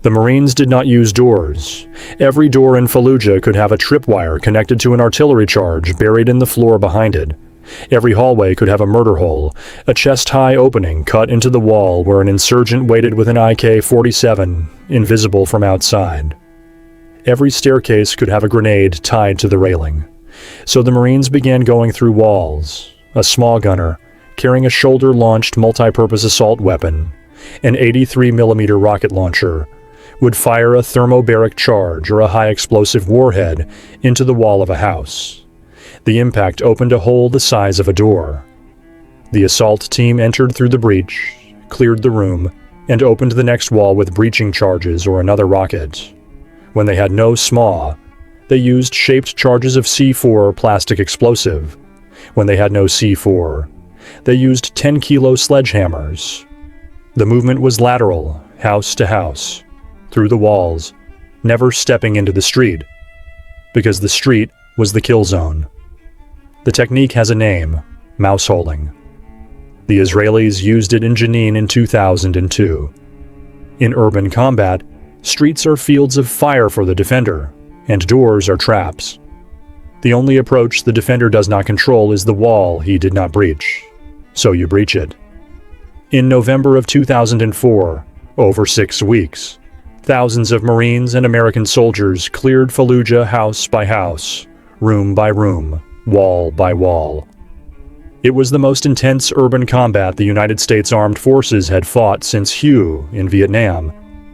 The Marines did not use doors. Every door in Fallujah could have a tripwire connected to an artillery charge buried in the floor behind it. Every hallway could have a murder hole, a chest-high opening cut into the wall where an insurgent waited with an AK-47, invisible from outside. Every staircase could have a grenade tied to the railing. So the Marines began going through walls. A small gunner, carrying a shoulder-launched multi-purpose assault weapon, an 83mm rocket launcher, would fire a thermobaric charge or a high-explosive warhead into the wall of a house. The impact opened a hole the size of a door. The assault team entered through the breach, cleared the room, and opened the next wall with breaching charges or another rocket. When they had no SMAW, they used shaped charges of C4 plastic explosive. When they had no C4, they used 10-kilo sledgehammers. The movement was lateral, house to house, through the walls, never stepping into the street, because the street was the kill zone. The technique has a name, mouseholing. The Israelis used it in Jenin in 2002. In urban combat, streets are fields of fire for the defender, and doors are traps. The only approach the defender does not control is the wall he did not breach, so you breach it. In November of 2004, over 6 weeks, thousands of Marines and American soldiers cleared Fallujah house by house, room by room, wall by wall. It was the most intense urban combat the United States Armed Forces had fought since Hue in Vietnam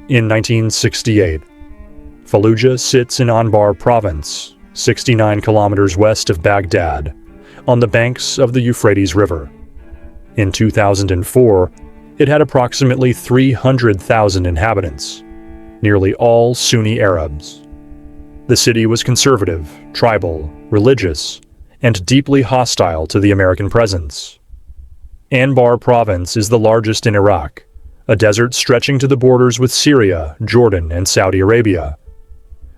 in 1968. Fallujah sits in Anbar province, 69 kilometers west of Baghdad, on the banks of the Euphrates River. In 2004, it had approximately 300,000 inhabitants, nearly all Sunni Arabs. The city was conservative, tribal, religious, and deeply hostile to the American presence. Anbar province is the largest in Iraq, a desert stretching to the borders with Syria, Jordan, and Saudi Arabia.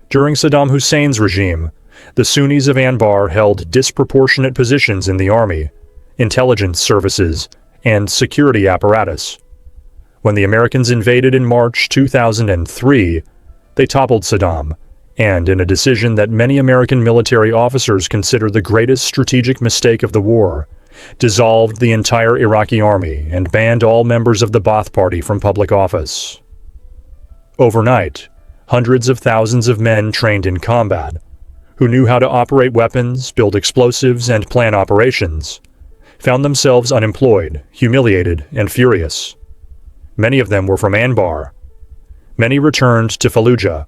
During Saddam Hussein's regime, the Sunnis of Anbar held disproportionate positions in the army, intelligence services, and security apparatus. When the Americans invaded in March 2003, they toppled Saddam, and in a decision that many American military officers consider the greatest strategic mistake of the war, dissolved the entire Iraqi army and banned all members of the Ba'ath Party from public office. Overnight, hundreds of thousands of men trained in combat, who knew how to operate weapons, build explosives, and plan operations, found themselves unemployed, humiliated, and furious. Many of them were from Anbar. Many returned to Fallujah.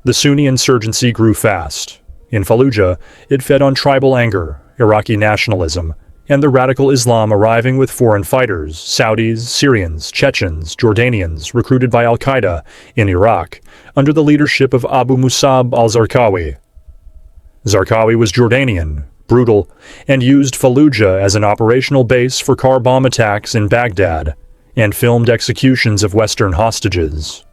The Sunni insurgency grew fast. In Fallujah, it fed on tribal anger, Iraqi nationalism, and the radical Islam arriving with foreign fighters, Saudis, Syrians, Chechens, Jordanians, recruited by al-Qaeda in Iraq, under the leadership of Abu Musab al-Zarqawi. Zarqawi was Jordanian, brutal, and used Fallujah as an operational base for car bomb attacks in Baghdad, and filmed executions of Western hostages.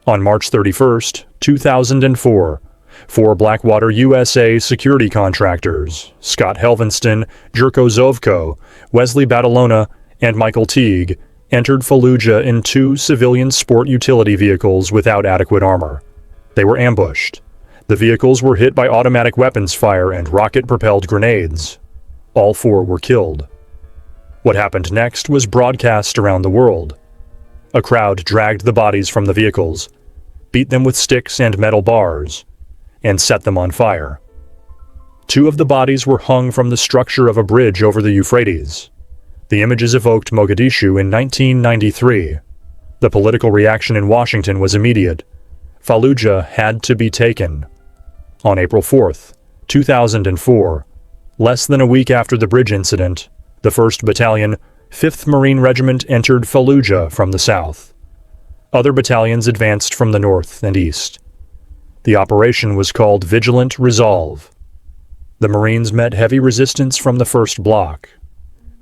On March 31, 2004, 4 Blackwater USA security contractors, Scott Helvenston, Jerko Zovko, Wesley Badalona, and Michael Teague, entered Fallujah in 2 civilian sport utility vehicles without adequate armor. They were ambushed. The vehicles were hit by automatic weapons fire and rocket-propelled grenades. All 4 were killed. What happened next was broadcast around the world. A crowd dragged the bodies from the vehicles, beat them with sticks and metal bars, and set them on fire. 2 of the bodies were hung from the structure of a bridge over the Euphrates. The images evoked Mogadishu in 1993. The political reaction in Washington was immediate. Fallujah had to be taken. On April 4, 2004, less than a week after the bridge incident, the 1st Battalion, 5th Marine Regiment entered Fallujah from the south. Other battalions advanced from the north and east. The operation was called Vigilant Resolve. The Marines met heavy resistance from the 1st Block.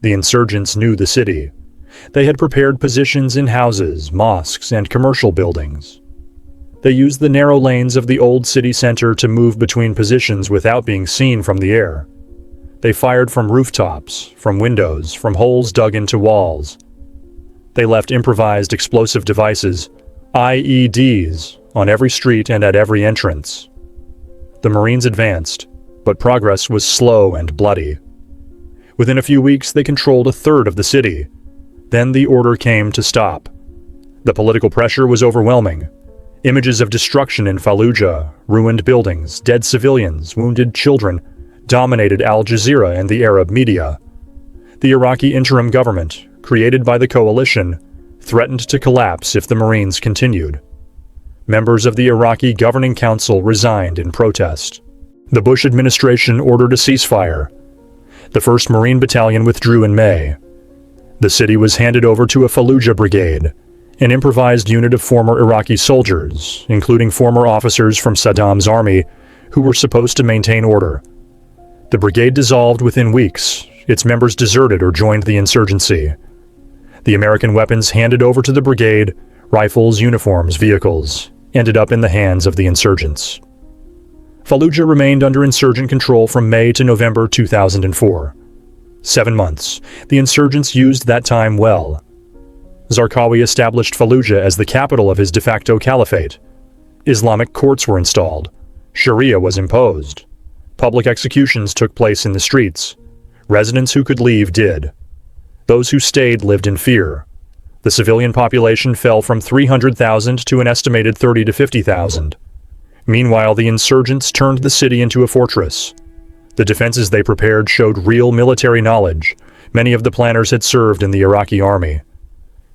The insurgents knew the city. They had prepared positions in houses, mosques, and commercial buildings. They used the narrow lanes of the old city center to move between positions without being seen from the air. They fired from rooftops, from windows, from holes dug into walls. They left improvised explosive devices, IEDs on every street and at every entrance. The Marines advanced, but progress was slow and bloody. Within a few weeks, they controlled a third of the city. Then the order came to stop. The political pressure was overwhelming. Images of destruction in Fallujah, ruined buildings, dead civilians, wounded children, dominated Al Jazeera and the Arab media. The Iraqi interim government, created by the coalition, threatened to collapse if the Marines continued. Members of the Iraqi Governing Council resigned in protest. The Bush administration ordered a ceasefire. The 1st Marine Battalion withdrew in May. The city was handed over to a Fallujah Brigade, an improvised unit of former Iraqi soldiers, including former officers from Saddam's army, who were supposed to maintain order. The brigade dissolved within weeks. Its members deserted or joined the insurgency. The American weapons handed over to the brigade, rifles, uniforms, vehicles, ended up in the hands of the insurgents. Fallujah remained under insurgent control from May to November 2004. 7 months. The insurgents used that time well. Zarqawi established Fallujah as the capital of his de facto caliphate. Islamic courts were installed. Sharia was imposed. Public executions took place in the streets. Residents who could leave did. Those who stayed lived in fear. The civilian population fell from 300,000 to an estimated 30 to 50,000. Meanwhile, the insurgents turned the city into a fortress. The defenses they prepared showed real military knowledge. Many of the planners had served in the Iraqi army.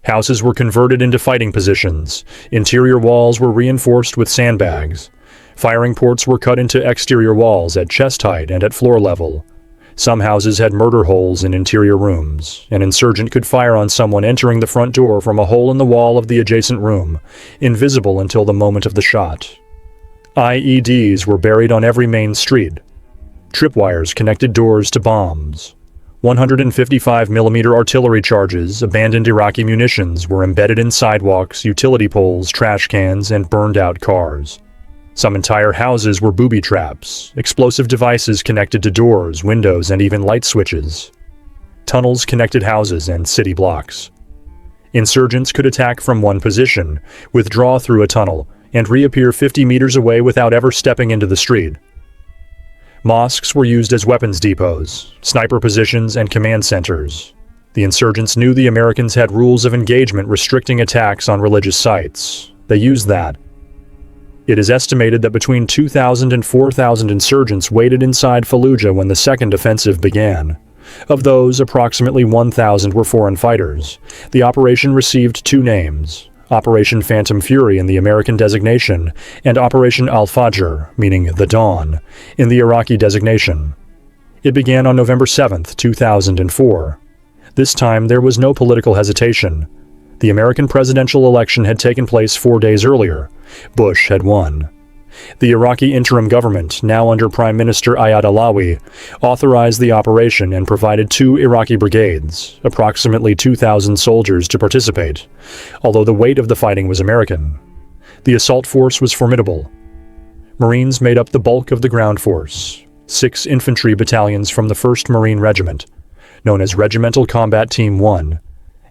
Houses were converted into fighting positions. Interior walls were reinforced with sandbags. Firing ports were cut into exterior walls at chest height and at floor level. Some houses had murder holes in interior rooms. An insurgent could fire on someone entering the front door from a hole in the wall of the adjacent room, invisible until the moment of the shot. IEDs were buried on every main street. Tripwires connected doors to bombs. 155mm artillery charges, abandoned Iraqi munitions were embedded in sidewalks, utility poles, trash cans, and burned-out cars. Some entire houses were booby traps, explosive devices connected to doors, windows, and even light switches. Tunnels connected houses and city blocks. Insurgents could attack from one position, withdraw through a tunnel, and reappear 50 meters away without ever stepping into the street. Mosques were used as weapons depots, sniper positions, and command centers. The insurgents knew the Americans had rules of engagement restricting attacks on religious sites. They used that. It is estimated that between 2,000 and 4,000 insurgents waited inside Fallujah when the second offensive began. Of those, approximately 1,000 were foreign fighters. The operation received 2 names: Operation Phantom Fury in the American designation, and Operation Al-Fajr, meaning the Dawn, in the Iraqi designation. It began on November 7, 2004. This time, there was no political hesitation. The American presidential election had taken place 4 days earlier. Bush had won. The Iraqi interim government, now under Prime Minister Ayad Alawi, authorized the operation and provided 2 Iraqi brigades, approximately 2,000 soldiers to participate, although the weight of the fighting was American. The assault force was formidable. Marines made up the bulk of the ground force, 6 infantry battalions from the 1st Marine Regiment, known as Regimental Combat Team 1,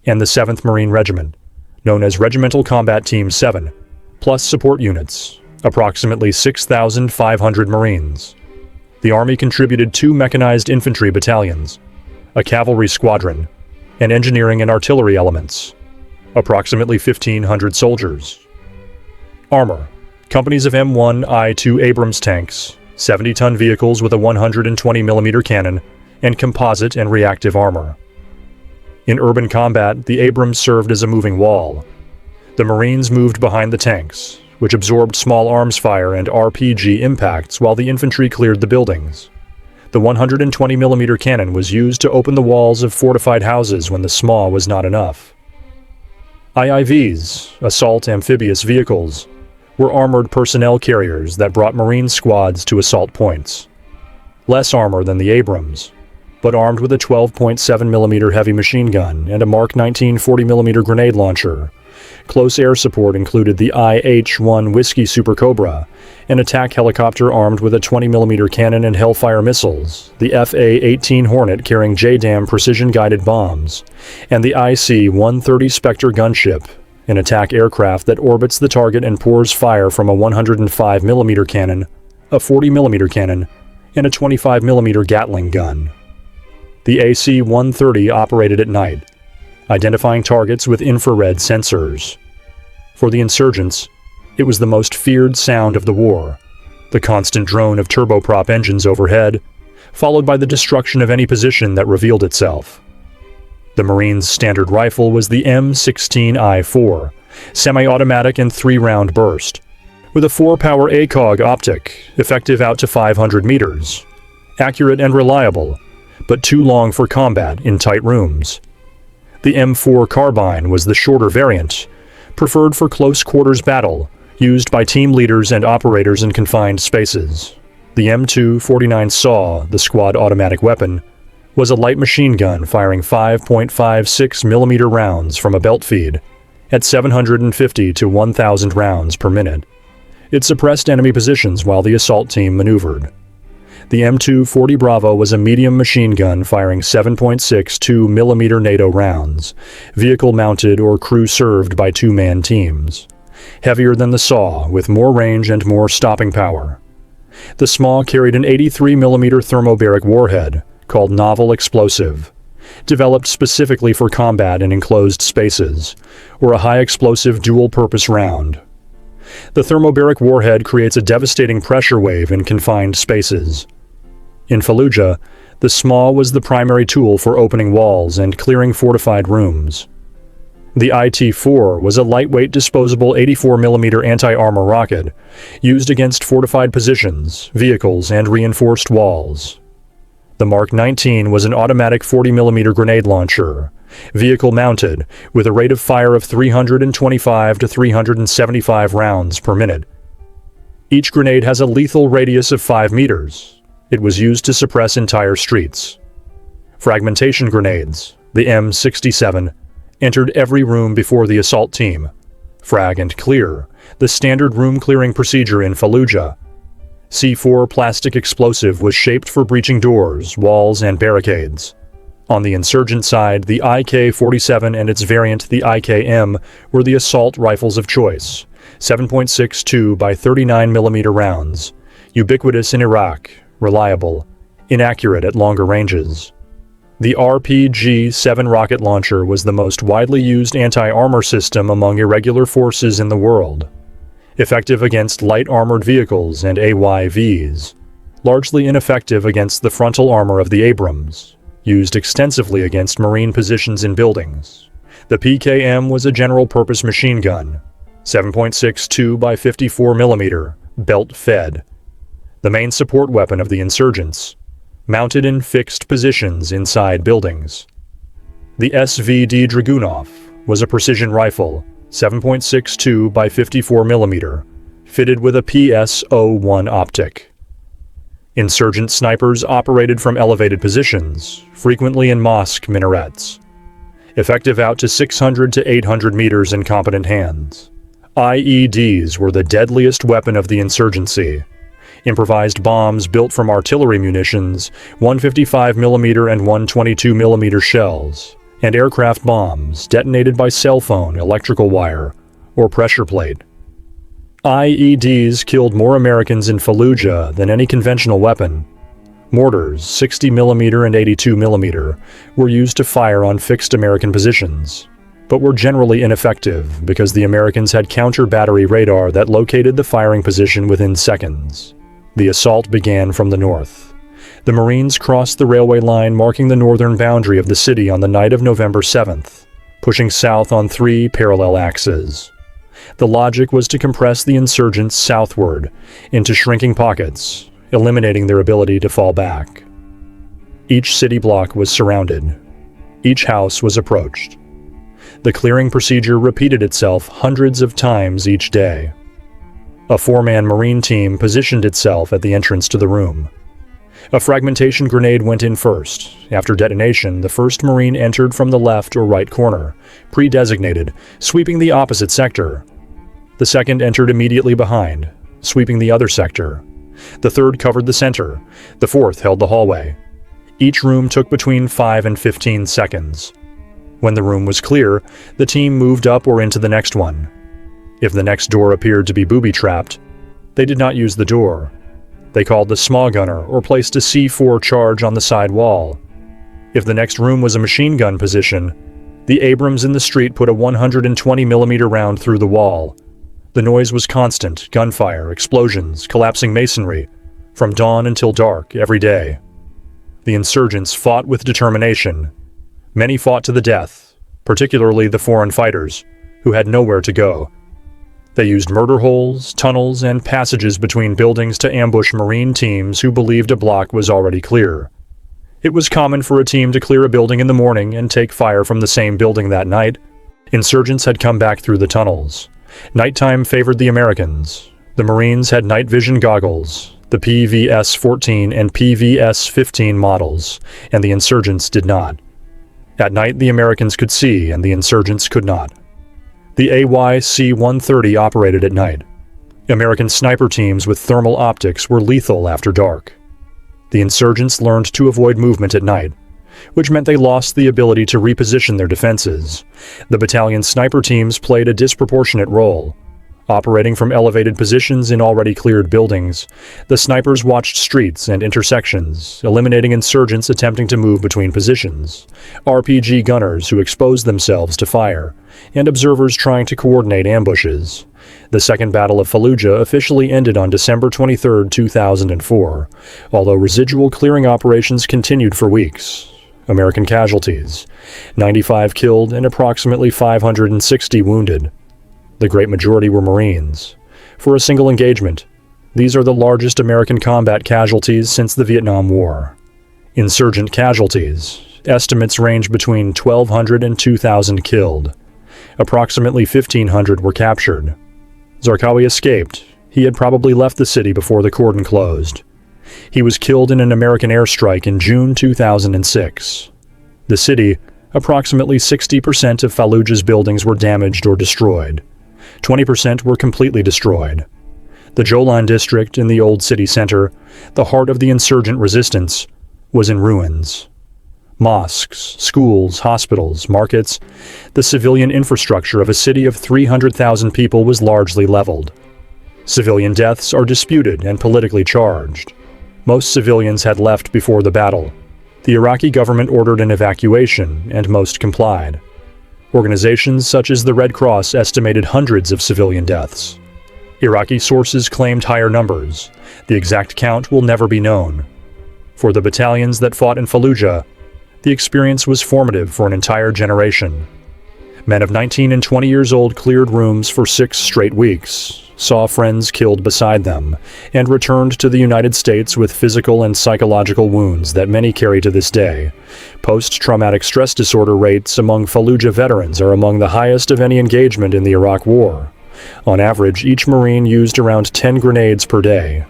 and the 7th Marine Regiment, known as Regimental Combat Team 7, plus support units, approximately 6,500 Marines. The Army contributed 2 mechanized infantry battalions, a cavalry squadron, and engineering and artillery elements, approximately 1,500 soldiers. Armor: companies of M1I2 Abrams tanks, 70-ton vehicles with a 120mm cannon, and composite and reactive armor. In urban combat, the Abrams served as a moving wall. The Marines moved behind the tanks, which absorbed small arms fire and RPG impacts while the infantry cleared the buildings. The 120mm cannon was used to open the walls of fortified houses when the SMAW was not enough. IIVs, assault amphibious vehicles, were armored personnel carriers that brought Marine squads to assault points. Less armor than the Abrams, but armed with a 12.7mm heavy machine gun and a Mark 19 40mm grenade launcher. Close air support included the IH-1 Whiskey Super Cobra, an attack helicopter armed with a 20mm cannon and Hellfire missiles, the FA-18 Hornet carrying JDAM precision-guided bombs, and the IC-130 Spectre gunship, an attack aircraft that orbits the target and pours fire from a 105mm cannon, a 40mm cannon, and a 25mm Gatling gun. The AC-130 operated at night, identifying targets with infrared sensors. For the insurgents, it was the most feared sound of the war, the constant drone of turboprop engines overhead, followed by the destruction of any position that revealed itself. The Marines' standard rifle was the M16I4, semi-automatic and 3-round burst, with a 4-power ACOG optic, effective out to 500 meters, accurate and reliable, but too long for combat in tight rooms. The M4 carbine was the shorter variant, preferred for close-quarters battle, used by team leaders and operators in confined spaces. The M249 SAW, the squad automatic weapon, was a light machine gun firing 5.56mm rounds from a belt feed at 750 to 1,000 rounds per minute. It suppressed enemy positions while the assault team maneuvered. The M240 Bravo was a medium machine gun firing 7.62mm NATO rounds, vehicle-mounted or crew-served by 2-man teams. Heavier than the SAW, with more range and more stopping power. The SMA carried an 83mm thermobaric warhead, called Novel Explosive, developed specifically for combat in enclosed spaces, or a high-explosive dual-purpose round. The thermobaric warhead creates a devastating pressure wave in confined spaces. In Fallujah, the SMA was the primary tool for opening walls and clearing fortified rooms. The IT-4 was a lightweight disposable 84mm anti-armor rocket, used against fortified positions, vehicles, and reinforced walls. The Mark 19 was an automatic 40mm grenade launcher, vehicle-mounted, with a rate of fire of 325 to 375 rounds per minute. Each grenade has a lethal radius of 5 meters. It was used to suppress entire streets. Fragmentation grenades, the M67, entered every room before the assault team. Frag and clear, the standard room-clearing procedure in Fallujah. C4 plastic explosive was shaped for breaching doors, walls, and barricades. On the insurgent side, the IK-47 and its variant, the IKM, were the assault rifles of choice, 7.62 by 39mm rounds, ubiquitous in Iraq, reliable, inaccurate at longer ranges. The RPG-7 rocket launcher was the most widely used anti-armor system among irregular forces in the world, effective against light armored vehicles and AYVs, largely ineffective against the frontal armor of the Abrams, used extensively against Marine positions in buildings. The PKM was a general-purpose machine gun, 7.62 by 54mm, belt-fed, the main support weapon of the insurgents, mounted in fixed positions inside buildings. The SVD Dragunov was a precision rifle, 7.62 by 54mm, fitted with a PS-01 optic. Insurgent snipers operated from elevated positions, frequently in mosque minarets, effective out to 600 to 800 meters in competent hands. IEDs were the deadliest weapon of the insurgency. Improvised bombs built from artillery munitions, 155mm and 122mm shells, and aircraft bombs detonated by cell phone, electrical wire, or pressure plate. IEDs killed more Americans in Fallujah than any conventional weapon. Mortars, 60mm and 82mm, were used to fire on fixed American positions, but were generally ineffective because the Americans had counter-battery radar that located the firing position within seconds. The assault began from the north. The Marines crossed the railway line marking the northern boundary of the city on the night of November 7th, pushing south on 3 parallel axes. The logic was to compress the insurgents southward into shrinking pockets, eliminating their ability to fall back. Each city block was surrounded. Each house was approached. The clearing procedure repeated itself hundreds of times each day. A 4-man Marine team positioned itself at the entrance to the room. A fragmentation grenade went in first. After detonation, the first Marine entered from the left or right corner, pre-designated, sweeping the opposite sector. The second entered immediately behind, sweeping the other sector. The third covered the center. The fourth held the hallway. Each room took between 5 and 15 seconds. When the room was clear, the team moved up or into the next one. If the next door appeared to be booby-trapped, they did not use the door. They called the small gunner or placed a C4 charge on the side wall. If the next room was a machine gun position, the Abrams in the street put a 120mm round through the wall. The noise was constant: gunfire, explosions, collapsing masonry, from dawn until dark every day. The insurgents fought with determination. Many fought to the death, particularly the foreign fighters, who had nowhere to go. They used murder holes, tunnels, and passages between buildings to ambush Marine teams who believed a block was already clear. It was common for a team to clear a building in the morning and take fire from the same building that night. Insurgents had come back through the tunnels. Nighttime favored the Americans. The Marines had night vision goggles, the PVS-14 and PVS-15 models, and the insurgents did not. At night, the Americans could see, and the insurgents could not. The AYC-130 operated at night. American sniper teams with thermal optics were lethal after dark. The insurgents learned to avoid movement at night, which meant they lost the ability to reposition their defenses. The battalion sniper teams played a disproportionate role. Operating from elevated positions in already cleared buildings, the snipers watched streets and intersections, eliminating insurgents attempting to move between positions, RPG gunners who exposed themselves to fire, and observers trying to coordinate ambushes. The Second Battle of Fallujah officially ended on December 23, 2004, although residual clearing operations continued for weeks. American casualties: 95 killed and approximately 560 wounded. The great majority were Marines. For a single engagement, these are the largest American combat casualties since the Vietnam War. Insurgent casualties: estimates range between 1,200 and 2,000 killed. Approximately 1,500 were captured. Zarqawi escaped. He had probably left the city before the cordon closed. He was killed in an American airstrike in June 2006. The city, approximately 60% of Fallujah's buildings were damaged or destroyed. 20% were completely destroyed. The Jolan district in the old city center, the heart of the insurgent resistance, was in ruins. Mosques, schools, hospitals, markets, the civilian infrastructure of a city of 300,000 people was largely leveled. Civilian deaths are disputed and politically charged. Most civilians had left before the battle. The Iraqi government ordered an evacuation, and most complied. Organizations such as the Red Cross estimated hundreds of civilian deaths. Iraqi sources claimed higher numbers. The exact count will never be known. For the battalions that fought in Fallujah, the experience was formative for an entire generation. Men of 19 and 20 years old cleared rooms for 6 straight weeks, saw friends killed beside them, and returned to the United States with physical and psychological wounds that many carry to this day. Post-traumatic stress disorder rates among Fallujah veterans are among the highest of any engagement in the Iraq War. On average, each Marine used around 10 grenades per day.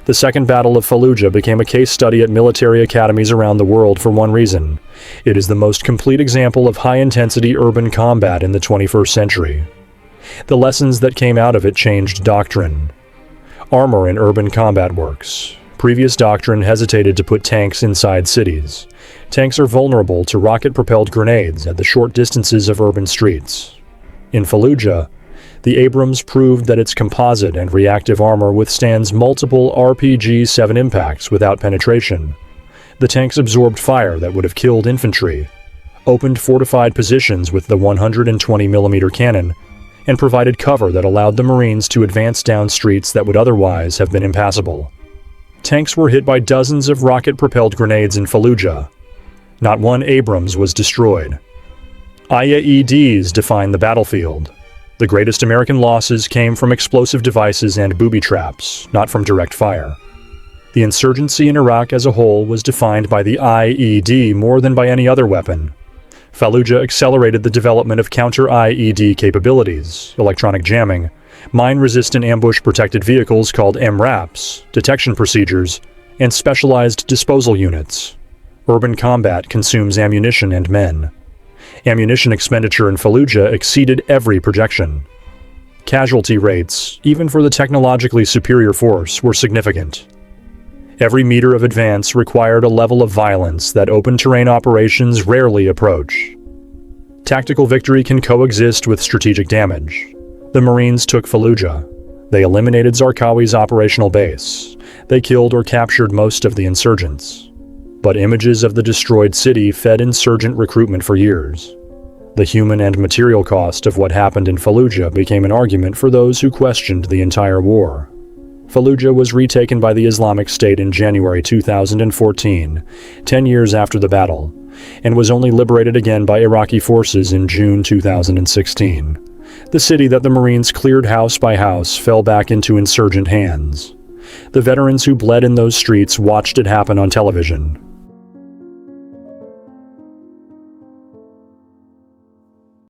The Second Battle of Fallujah became a case study at military academies around the world for one reason. It is the most complete example of high-intensity urban combat in the 21st century. The lessons that came out of it changed doctrine. Armor in urban combat works. Previous doctrine hesitated to put tanks inside cities. Tanks are vulnerable to rocket-propelled grenades at the short distances of urban streets. In Fallujah, the Abrams proved that its composite and reactive armor withstands multiple RPG-7 impacts without penetration. The tanks absorbed fire that would have killed infantry, opened fortified positions with the 120mm cannon, and provided cover that allowed the Marines to advance down streets that would otherwise have been impassable. Tanks were hit by dozens of rocket-propelled grenades in Fallujah. Not one Abrams was destroyed. IEDs defined the battlefield. The greatest American losses came from explosive devices and booby traps, not from direct fire. The insurgency in Iraq as a whole was defined by the IED more than by any other weapon. Fallujah accelerated the development of counter-IED capabilities, electronic jamming, mine-resistant ambush-protected vehicles called MRAPs, detection procedures, and specialized disposal units. Urban combat consumes ammunition and men. Ammunition expenditure in Fallujah exceeded every projection. Casualty rates, even for the technologically superior force, were significant. Every meter of advance required a level of violence that open-terrain operations rarely approach. Tactical victory can coexist with strategic damage. The Marines took Fallujah. They eliminated Zarqawi's operational base. They killed or captured most of the insurgents. But images of the destroyed city fed insurgent recruitment for years. The human and material cost of what happened in Fallujah became an argument for those who questioned the entire war. Fallujah was retaken by the Islamic State in January 2014, 10 years after the battle, and was only liberated again by Iraqi forces in June 2016. The city that the Marines cleared house by house fell back into insurgent hands. The veterans who bled in those streets watched it happen on television.